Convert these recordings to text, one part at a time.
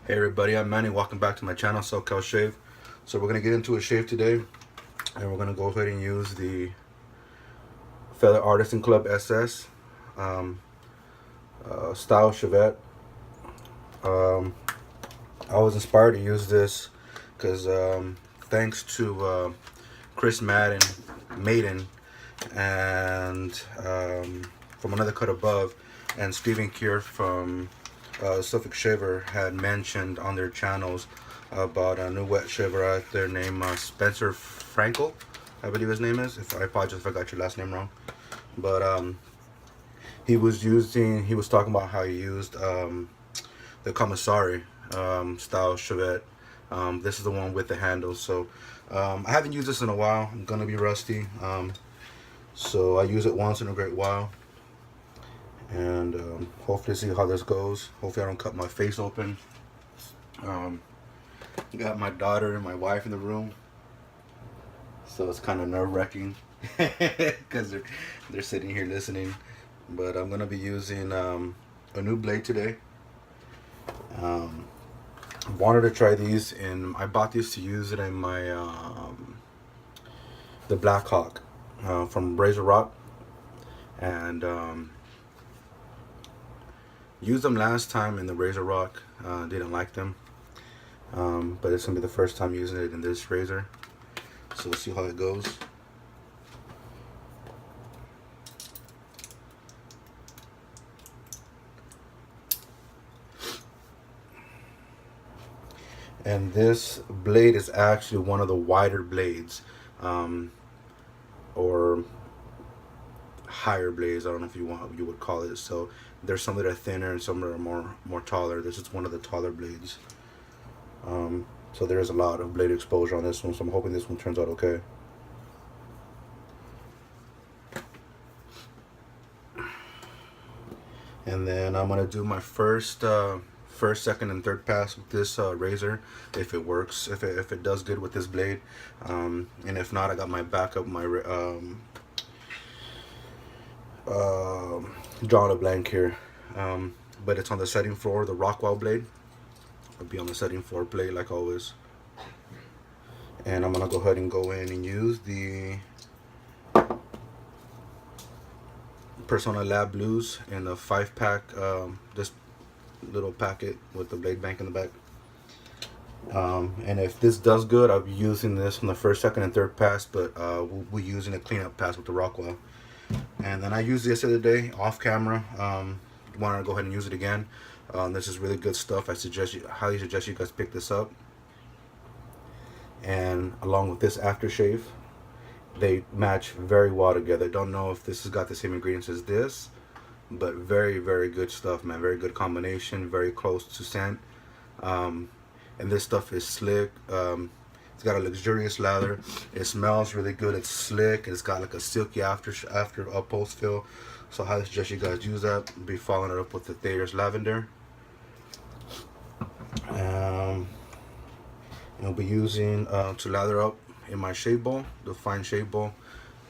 Hey everybody, I'm Manny. Welcome back to my channel, Shave. So we're gonna get into a shave today, and we're gonna go ahead and use the Feather Artisan Club SS um, style Chevette. Um, I was inspired to use this because thanks to Chris Maiden, and from Another Cut Above, and Stephen Kier from Suffolk Shaver had mentioned on their channels about a new wet shaver out there named Spencer Frankel, I believe his name is. If I apologize if I got your last name wrong, but he was talking about how he used the Commissary style Chevette. This is the one with the handles. So I haven't used this in a while. I'm gonna be rusty. So I use it once in a great while, and hopefully see how this goes. Hopefully I don't cut my face open. Um, got my daughter and my wife in the room, so it's kind of nerve-wracking because they're sitting here listening. But I'm gonna be using a new blade today. Um, Wanted to try these, and I bought these to use it in my the Black Hawk from Razor Rock, and used them last time in the Razor Rock. Didn't like them, but it's gonna be the first time using it in this razor, so we'll see how it goes. And this blade is actually one of the wider blades, or higher blades. I don't know if you would call it. So there's some that are thinner and some that are more taller. This is one of the taller blades. So there is a lot of blade exposure on this one. So I'm hoping this one turns out okay. And then I'm gonna do my first, second, and third pass with this razor. If it works, if it does good with this blade, and if not, I got my backup, my drawing a blank here, but it's on the setting floor, the Rockwell blade. It'll be on the setting floor blade like always. And I'm gonna go ahead and go in and use the Personna Lab Blues in a 5-pack, this little packet with the blade bank in the back. And if this does good, I'll be using this from the first, second, and third pass, but we'll be using a cleanup pass with the Rockwell. And then I used this the other day off camera. Wanted to go ahead and use it again. This is really good stuff. Highly suggest you guys pick this up. And along with this aftershave, they match very well together. Don't know if this has got the same ingredients as this, but very, very good stuff, man. Very good combination, very close to scent. And this stuff is slick. It's got a luxurious lather. It smells really good. It's slick. It's got like a silky after post feel. So I highly suggest you guys use that. Be following it up with the Thayer's Lavender. And I'll be using to lather up in my shave bowl, the fine shave bowl,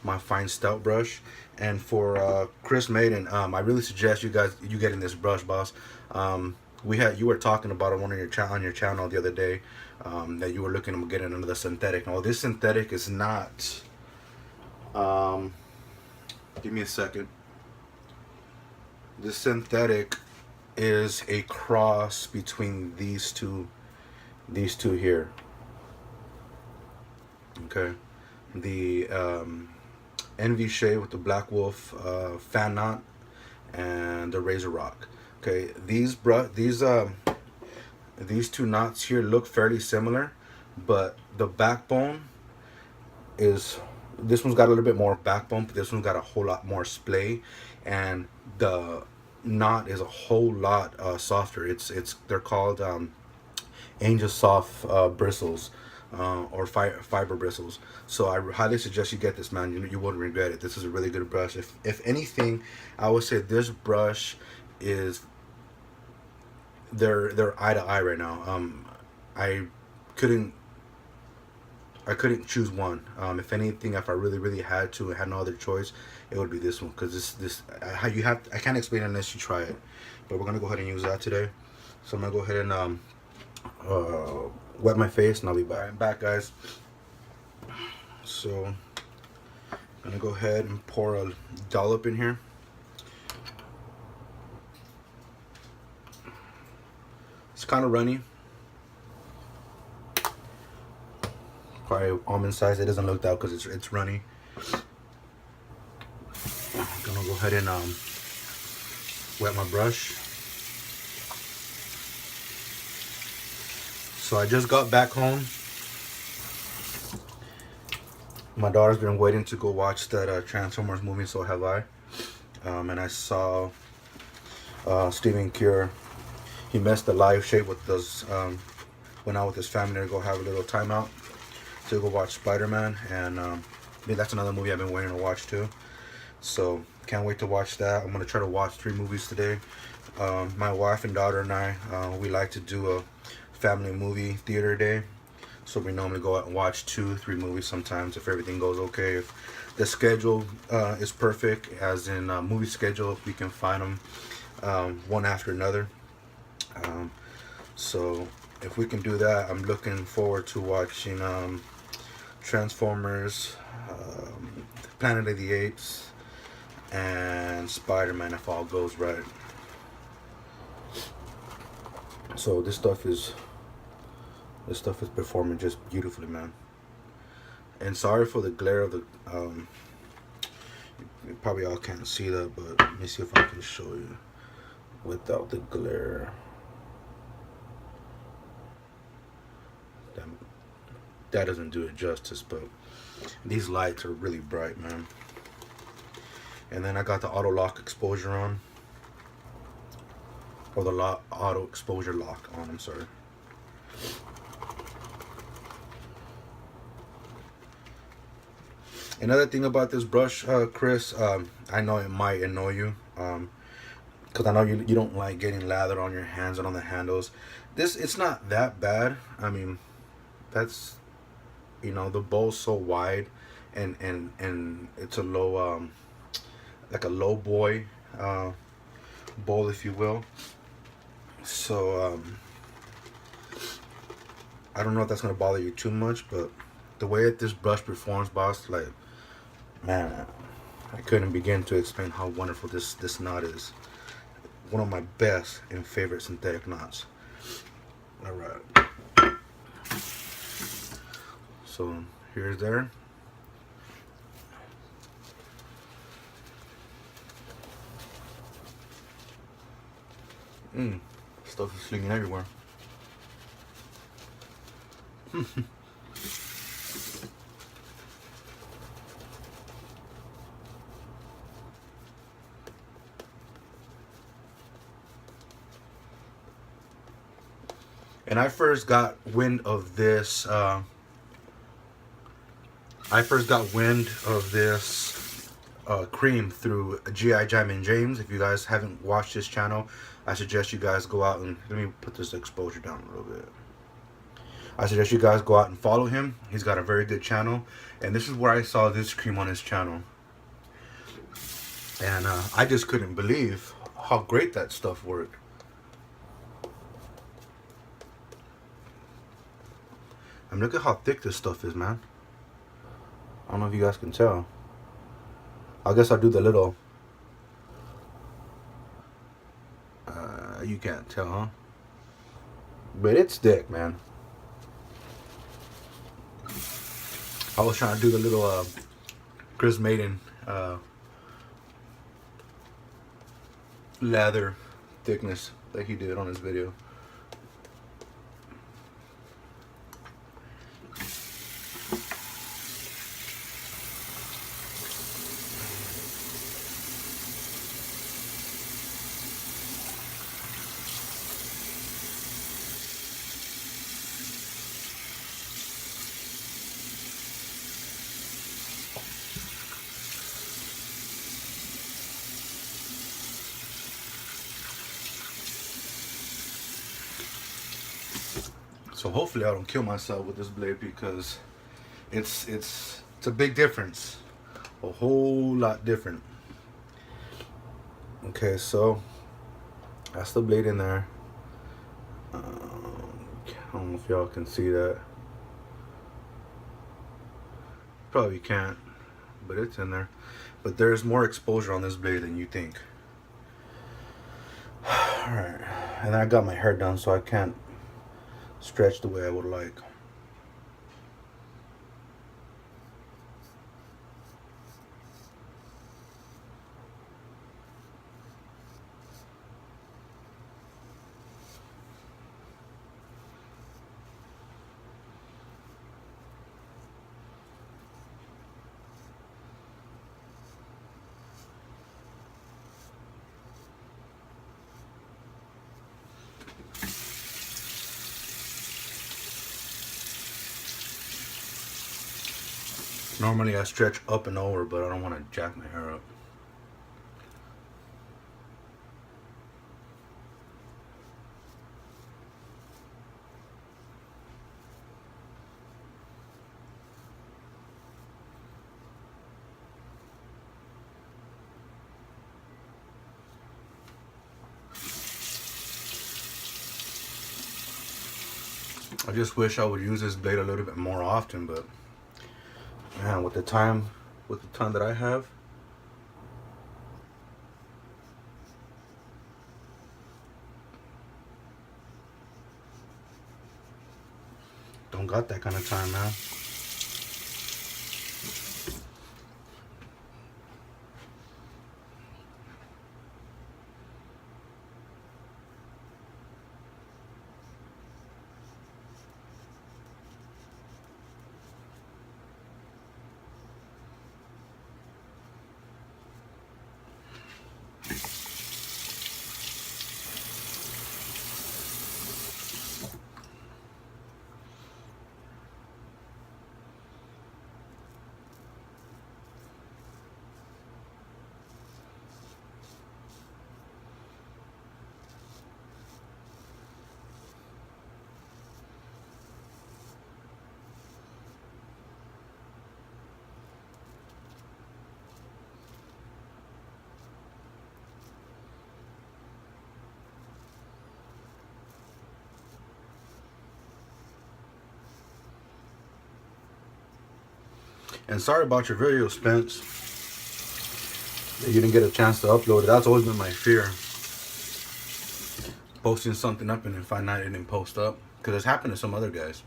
my fine Stout brush. And for Chris Maiden, I really suggest you getting this brush, boss. You were talking about it on your channel the other day, that you were looking to get another synthetic. Now this synthetic is not. Give me a second. This synthetic is a cross between these two here. Okay, the Envy Shade with the Black Wolf fan knot, and the Razor Rock. Okay, these two knots here look fairly similar, but the backbone is, this one's got a little bit more backbone, but this one's got a whole lot more splay, and the knot is a whole lot softer. They're called Angel Soft bristles, or fiber bristles. So I highly suggest you get this, man. You wouldn't regret it. This is a really good brush. If anything, I would say this brush is, they're eye to eye right now. I couldn't choose one. If anything, if I really had to, had no other choice, it would be this one, because I can't explain it unless you try it. But we're gonna go ahead and use that today. So I'm gonna go ahead and wet my face, and I'll be back. Alright, I'm back, guys. So I'm gonna go ahead and pour a dollop in here. It's kind of runny. Probably almond size. It doesn't look that because it's runny. I'm gonna go ahead and wet my brush. So I just got back home. My daughter's been waiting to go watch that Transformers movie, so have I. And I saw Steven Cure. He missed the live shade with those. Went out with his family to go have a little timeout to go watch Spider-Man, and that's another movie I've been waiting to watch too. So can't wait to watch that. I'm gonna try to watch 3 movies today. My wife and daughter and I, we like to do a family movie theater day. So we normally go out and watch 2-3 movies sometimes if everything goes okay. If the schedule is perfect, as in movie schedule, if we can find them one after another. So if we can do that, I'm looking forward to watching Transformers, Planet of the Apes, and Spider-Man if all goes right. So this stuff is performing just beautifully, man. And sorry for the glare of the you probably all can't see that, but let me see if I can show you without the glare. That doesn't do it justice, but these lights are really bright, man. And then I got the auto lock exposure on, or the auto exposure lock on, I'm sorry. Another thing about this brush, Chris, I know it might annoy you, because I know you don't like getting lather on your hands and on the handles. It's not that bad. I mean, that's, the bowl's so wide, and it's a low, like a low boy bowl, if you will. So I don't know if that's gonna bother you too much, but the way that this brush performs, boss, like, man, I couldn't begin to explain how wonderful this knot is. One of my best and favorite synthetic knots. All right. So here's there. Stuff is slinging everywhere. And I first got wind of this. Cream through G.I. Jam James. If you guys haven't watched this channel, I suggest you guys go out and let me put this exposure down a little bit. I suggest you guys go out and follow him. He's got a very good channel, and this is where I saw this cream on his channel, and I just couldn't believe how great that stuff worked. And look at how thick this stuff is, man. I don't know if you guys can tell. I guess I'll do the little. You can't tell, huh? But it's thick, man. I was trying to do the little Chris Maiden lather thickness that he did on his video. So hopefully I don't kill myself with this blade, because it's a big difference, a whole lot different. Okay, so that's the blade in there. I don't know if y'all can see that. Probably can't, but it's in there. But there's more exposure on this blade than you think. Alright, and I got my hair done, so I can't stretch the way I would like. Normally I stretch up and over, but I don't want to jack my hair up. I just wish I would use this blade a little bit more often, but man, with the time that I have, don't got that kind of time, man. And sorry about your video, Spence, that you didn't get a chance to upload it. That's always been my fear, posting something up and then find out it didn't post up, because it's happened to some other guys.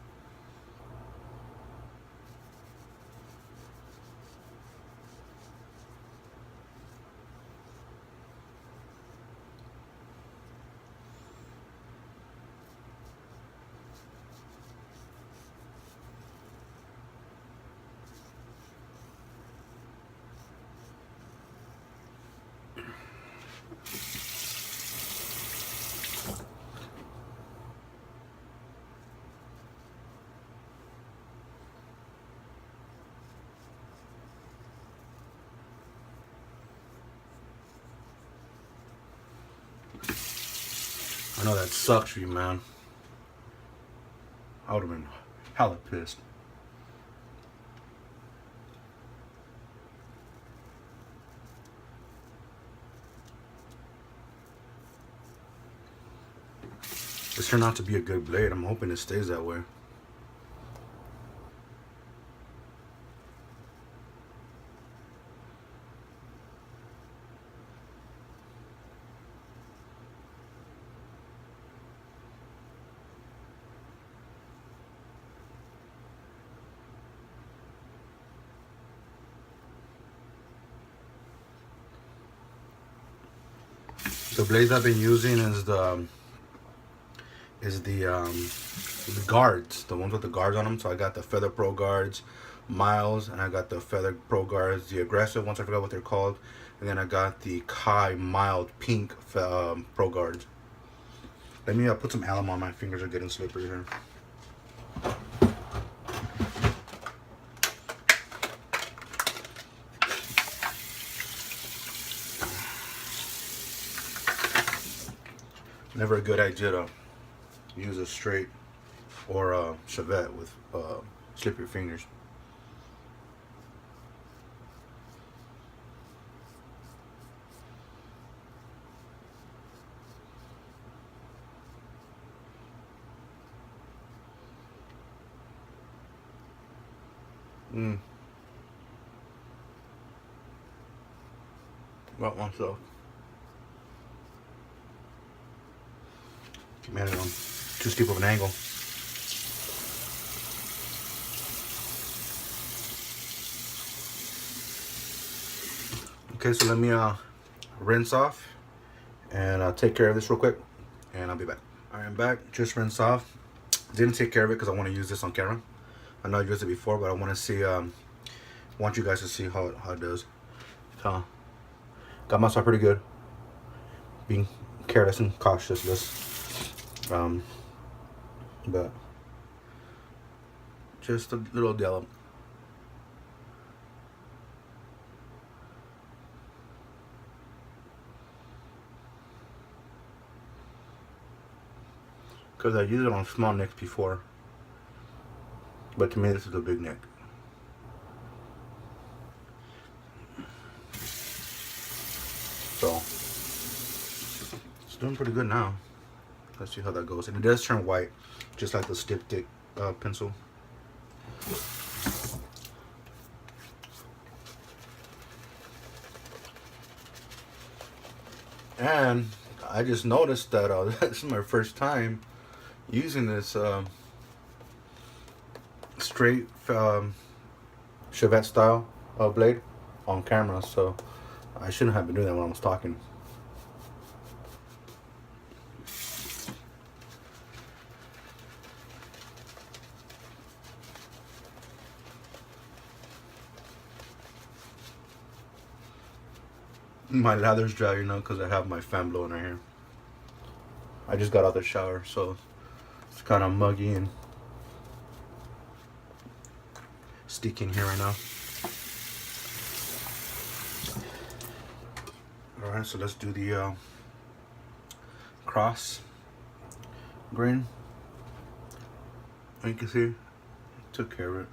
I know that sucks for you, man. I would have been hella pissed. This turned out to be a good blade. I'm hoping it stays that way. The blades I've been using is the guards, the ones with the guards on them. So I got the Feather Pro guards, Miles, and I got the Feather Pro guards, the aggressive ones. I forgot what they're called, and then I got the Kai mild pink Pro guards. Let me put some alum on. My fingers are getting slippery here. Never a good idea to use a straight or a Chevette with slippery fingers. Mm. About myself. Man, I'm too steep of an angle. Okay, so let me rinse off and take care of this real quick, and I'll be back. All right, I'm back. Just rinse off. Didn't take care of it because I want to use this on camera. I know I used it before, but I want to see. Want you guys to see how it does. So, got myself pretty good. Being careless and cautious, but just a little dollop. Because I used it on small necks before, but to me this is a big neck. So it's doing pretty good now. Let's see how that goes. And it does turn white, just like the Styptic pencil. And I just noticed that this is my first time using this straight Chevette style blade on camera, so I shouldn't have been doing that when I was talking. My lather's dry, you know, because I have my fan blowing right here. I just got out of the shower, so it's kind of muggy and sticky in here right now. Alright, so let's do the cross grain. You can see, took care of it.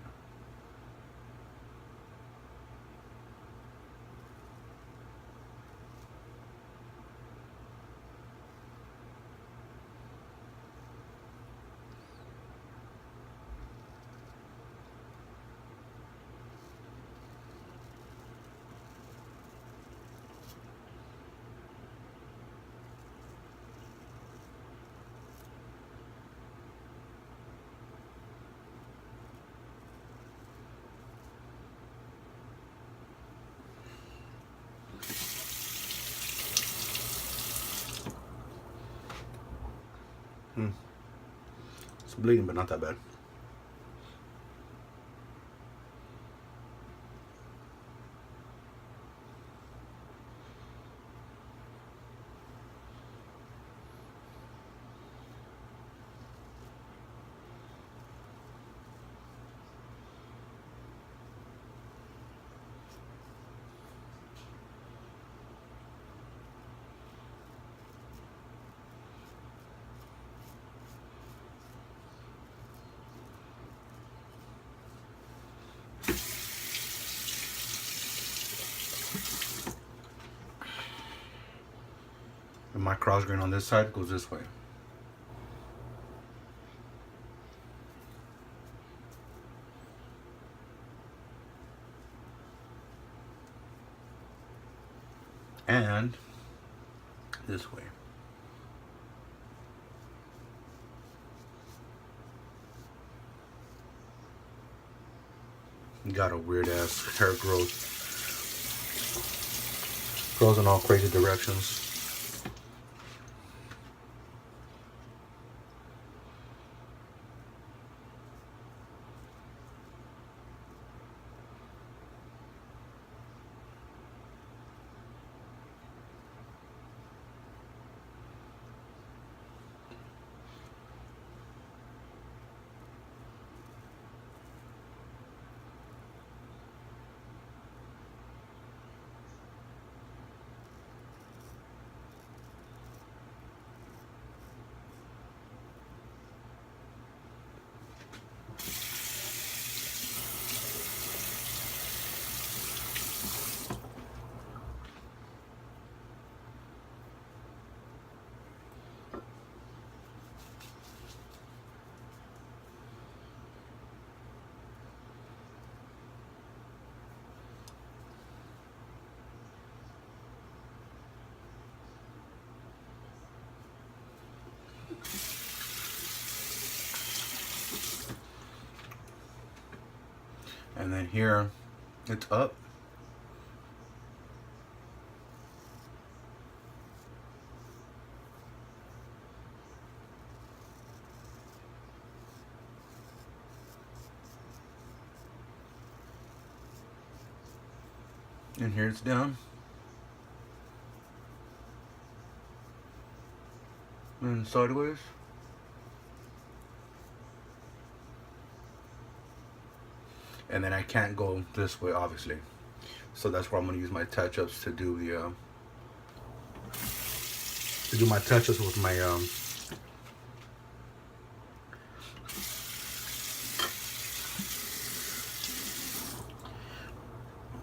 It's bleeding, but not that bad. And my cross grain on this side goes this way. And this way. Got a weird ass hair growth. Grows in all crazy directions. And then here, it's up. And here it's down. And sideways. And then I can't go this way, obviously. So that's where I'm gonna use my touch-ups to do the my touch-ups with my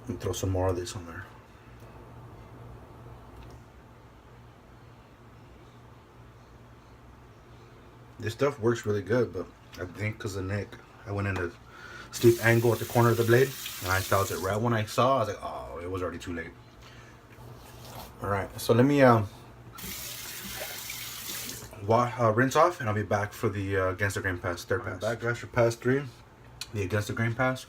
let me throw some more of this on there. This stuff works really good, but I think because of Nick, I went into steep angle at the corner of the blade, and I felt it right when I saw. I was like, oh, it was already too late. All right, so let me rinse off, and I'll be back for the against the grain pass, third pass. Back after pass 3, the against the grain pass.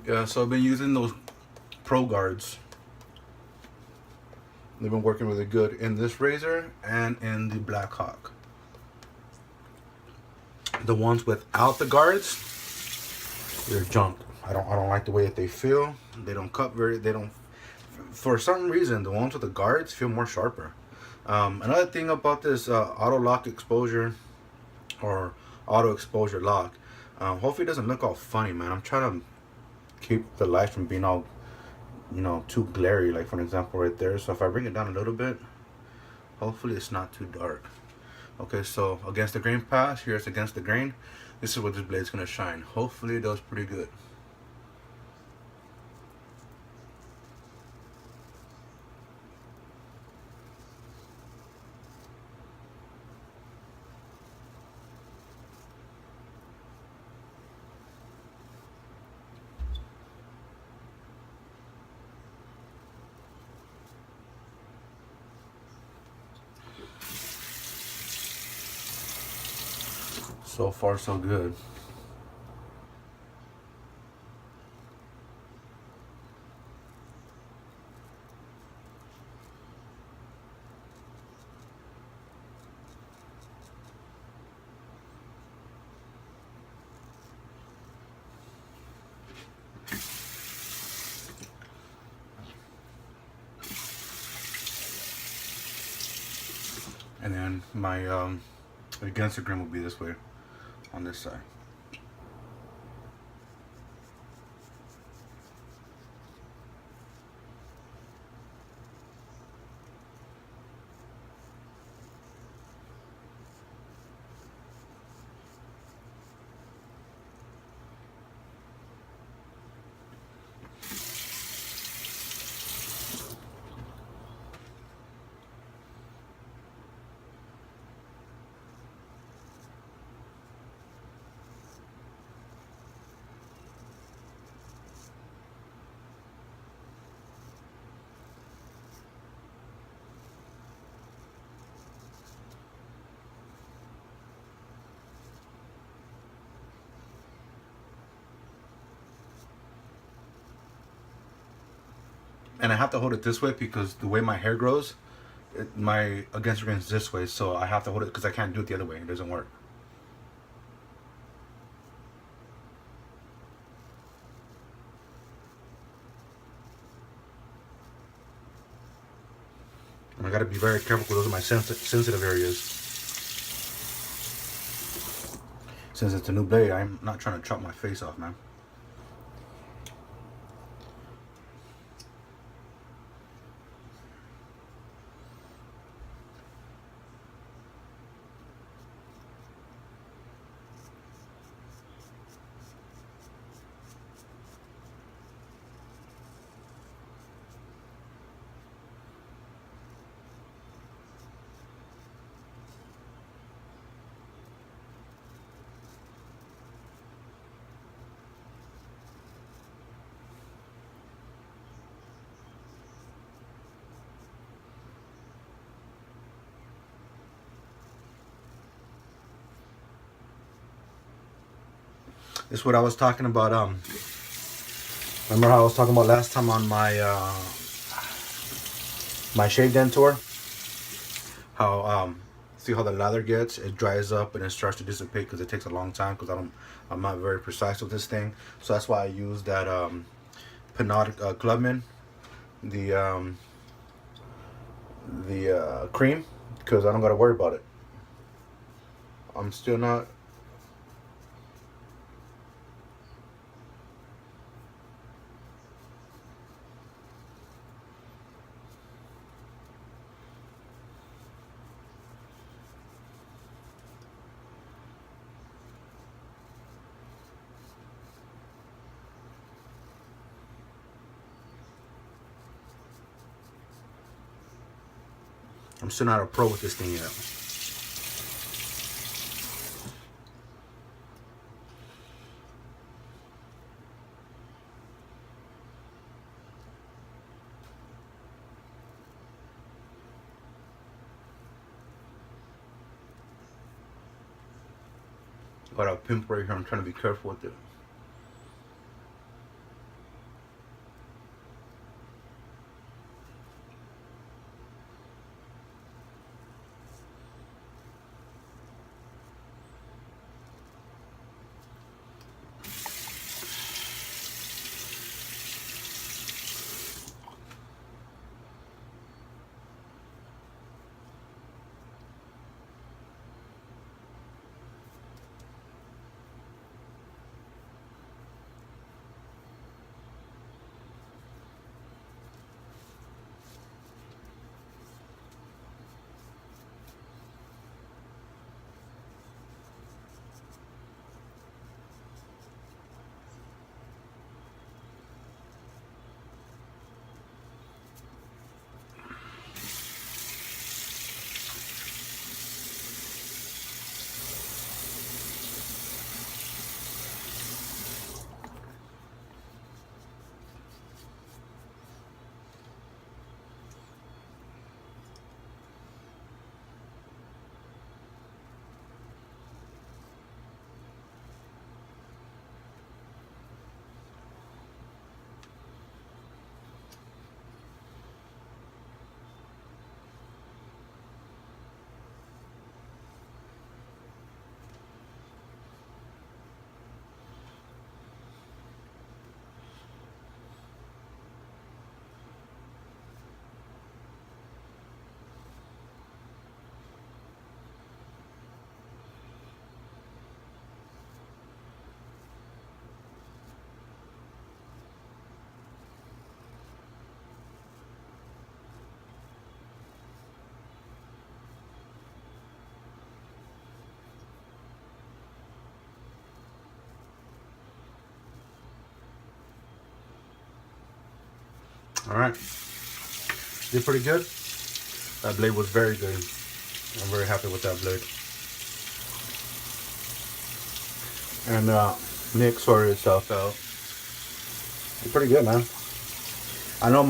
Yeah, so I've been using those Pro Guards. They've been working really good in this razor and in the Black Hawk. The ones without the guards, they're junk. I don't like the way that they feel. They don't cut for some reason, the ones with the guards feel more sharper. Another thing about this auto lock exposure or auto exposure lock, hopefully it doesn't look all funny, man. I'm trying to keep the light from being all, you know, too glary, like for an example right there. So if I bring it down a little bit, hopefully it's not too dark. Okay, so against the grain pass, here's against the grain. This is what this blade's gonna shine. Hopefully it does pretty good. So far, so good. And then my against the grain will be this way on this side. And I have to hold it this way because the way my hair grows, my against the grain is this way, so I have to hold it because I can't do it the other way. It doesn't work. And I got to be very careful because those are my sensitive areas. Since it's a new blade, I'm not trying to chop my face off, man. This is what I was talking about. Remember how I was talking about last time on my my shave den tour? How see how the lather gets? It dries up and it starts to dissipate because it takes a long time because I'm not very precise with this thing. So that's why I use that Penodic Clubman, the cream, because I don't gotta worry about it. I'm still not. I'm still not a pro with this thing yet. Got a pimp right here. I'm trying to be careful with it. All right, did pretty good. That blade was very good. I'm very happy with that blade. And Nick sorted itself out. It's pretty good, man. I know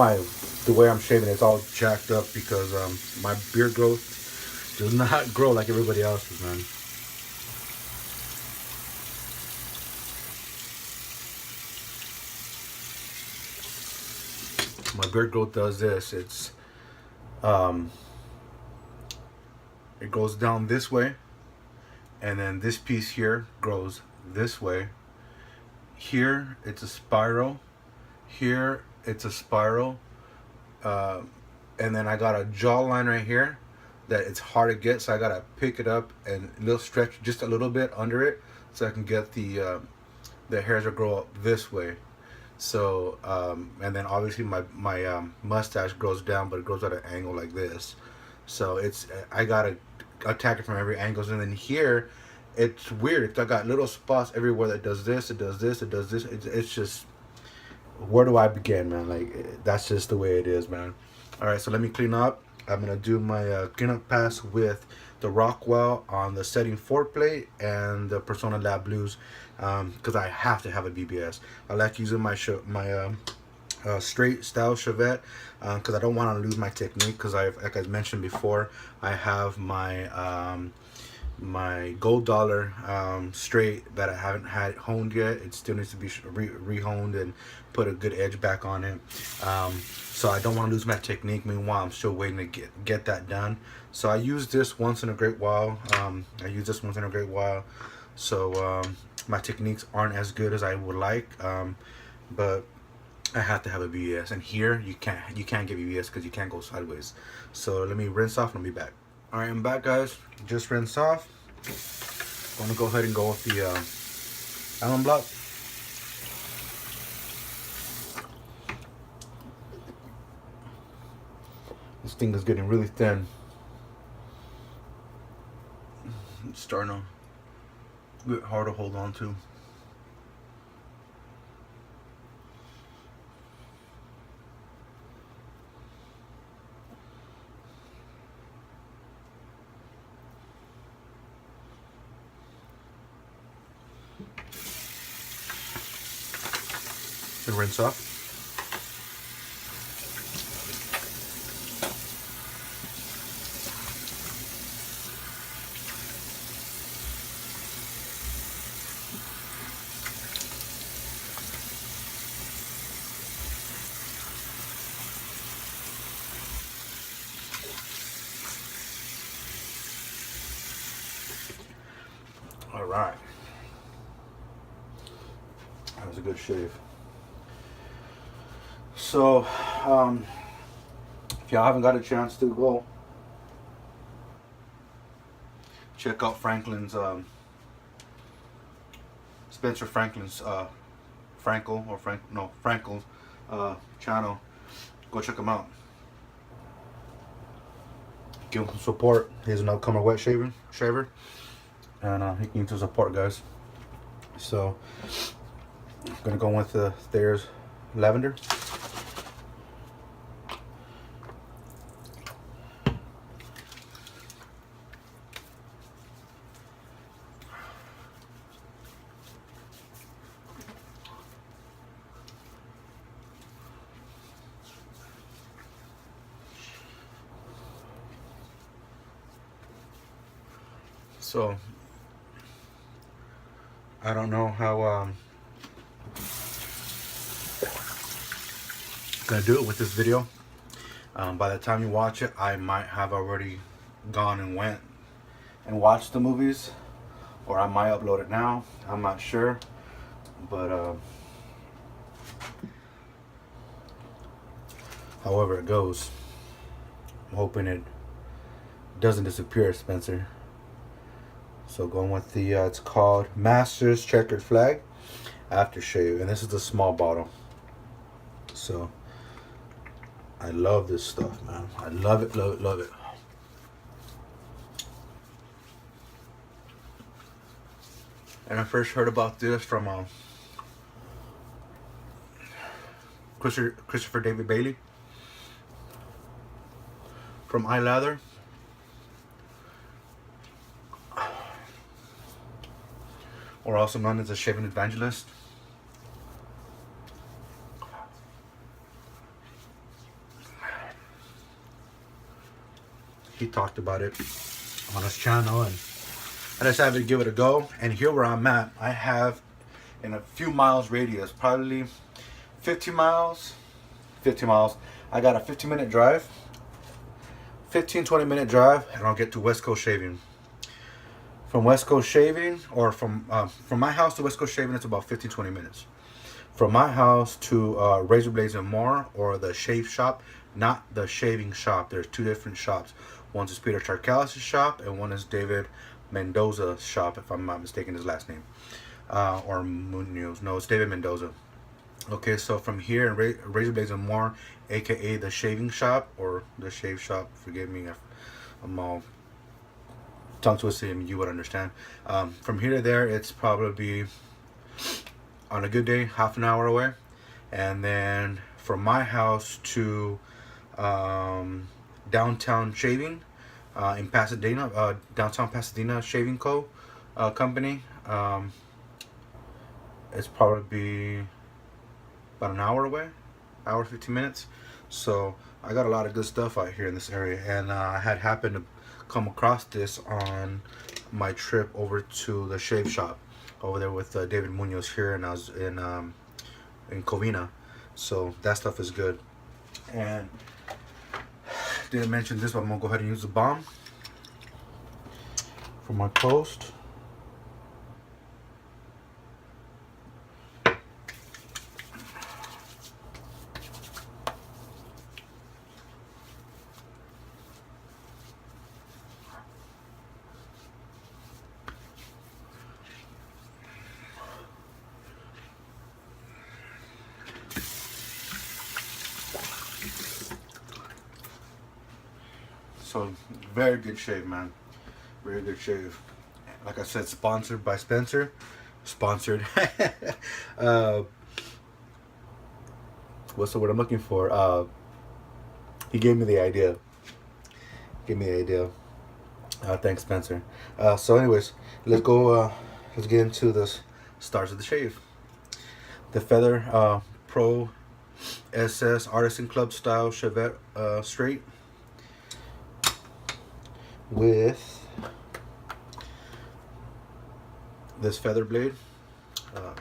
the way I'm shaving it's all jacked up because my beard growth does not grow like everybody else's, man. My beard growth does this. It goes down this way, and then this piece here grows this way. Here it's a spiral. Here it's a spiral. And then I got a jawline right here that it's hard to get, so I gotta pick it up and stretch just a little bit under it so I can get the hairs to grow up this way. So and then obviously my mustache grows down, but it grows at an angle like this. So I gotta attack it from every angle. And then here it's weird. I got little spots everywhere that does this, it does this, it does this. It's just, where do I begin, man? Like, that's just the way it is, man. All right, so let me clean up. I'm gonna do my cleanup pass with the Rockwell on the setting 4 plate and the Personna Lab Blues, because I have to have a BBS. I like using my straight style Chevette because I don't want to lose my technique, because like I mentioned before, I have my my gold dollar straight that I haven't had honed yet. It still needs to be re-honed and put a good edge back on it. So I don't want to lose my technique. Meanwhile, I'm still waiting to get that done. So I use this once in a great while. So my techniques aren't as good as I would like, but I have to have a BBS. And here you can't get BBS because you can't go sideways. So let me rinse off and I'll be back. All right, I'm back, guys. Just rinse off. I'm gonna go ahead and go with the almond block. This thing is getting really thin. It's starting to get hard to hold on to. And rinse off. All right. That was a good shave. So, if y'all haven't got a chance to go check out Franklin's, Spencer Franklin's, Frankel's channel, go check him out. Give him some support. He's an upcomer wet shaver, and he needs some support, guys. So, I'm gonna go with the Thayer's Lavender. So I don't know how I'm gonna do it with this video. By the time you watch it, I might have already gone and went and watched the movies, or I might upload it now. I'm not sure, but however it goes, I'm hoping it doesn't disappear, Spencer. So going with the, it's called Masters Checkered Flag Aftershave, and this is the small bottle. So I love this stuff, man. I love it, love it, love it. And I first heard about this from Christopher David Bailey from iLather. Or also known as a shaving evangelist. He talked about it on his channel, and I decided to give it a go. And here where I'm at, I have in a few miles radius, probably 50 miles, I got a 15-minute drive, 15-20 minute drive, and I'll get to West Coast Shaving. From West Coast Shaving, or from my house to West Coast Shaving, it's about 15-20 minutes. From my house to Razor Blades and More, or the Shave Shop, not the Shaving Shop. There's two different shops. One's is Peter Charcalis' shop, and one is David Mendoza's shop, if I'm not mistaken his last name. Or Munoz. No, it's David Mendoza. Okay, so from here in Razor Blades and More, aka the Shaving Shop, or the Shave Shop, forgive me if I'm all tongue twisted, you would understand. From here to there, it's probably, on a good day, half an hour away. And then from my house to downtown shaving in Pasadena, downtown Pasadena Shaving Co. Company, it's probably about an hour away, hour 15 minutes. So I got a lot of good stuff out here in this area, and I had happened to come across this on my trip over to the shave shop over there with David Munoz here, and I was in Covina. So that stuff is good. And didn't mention this, but I'm gonna go ahead and use the balm for my post. So very good shave, man. Very good shave. Like I said, sponsored by Spencer. Sponsored. What's the word I'm looking for? He gave me the idea. Thanks, Spencer. So anyways, let's go. Let's get into the stars of the shave. The Feather Pro SS Artisan Club Style Chevette Straight with this feather blade. Here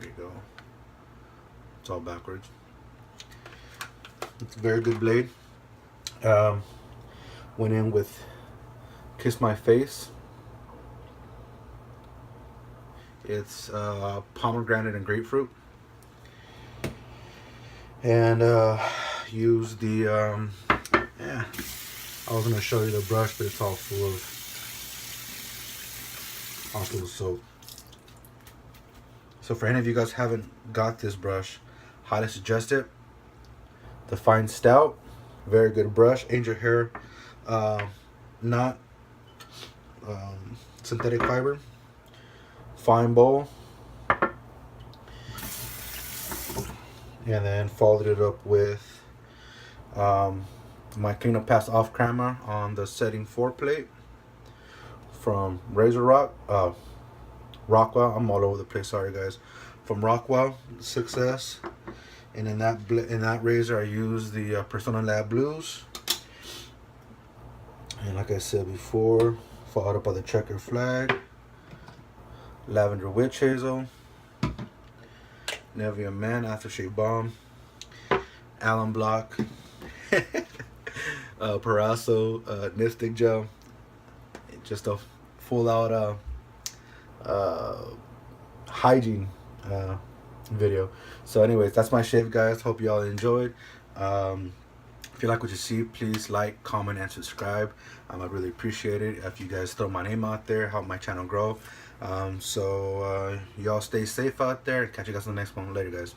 you go. It's all backwards. It's a very good blade. Went in with Kiss My Face. It's pomegranate and grapefruit. And used the yeah. I was gonna show you the brush, but it's all full of soap. So for any of you guys haven't got this brush, highly suggest it. The Fine Stout, very good brush. Angel hair, not synthetic fiber. Fine bowl, and then followed it up with my Clean Up Pass Off Camera on the setting 4 plate from Razor Rockwell. I'm all over the place, sorry guys. From Rockwell Success, and in that razor I use the Personna Lab Blues, and like I said before, followed up by the Checker Flag, Lavender Witch Hazel, Nevia Man Aftershave Balm, Allen Block, Parasso Nipstick Gel. Just a full out hygiene video. So anyways, that's my shave, guys. Hope you all enjoyed. If you like what you see, please like, comment, and subscribe. I really appreciate it if you guys throw my name out there, help my channel grow. So y'all stay safe out there. Catch you guys on the next one. Later, guys.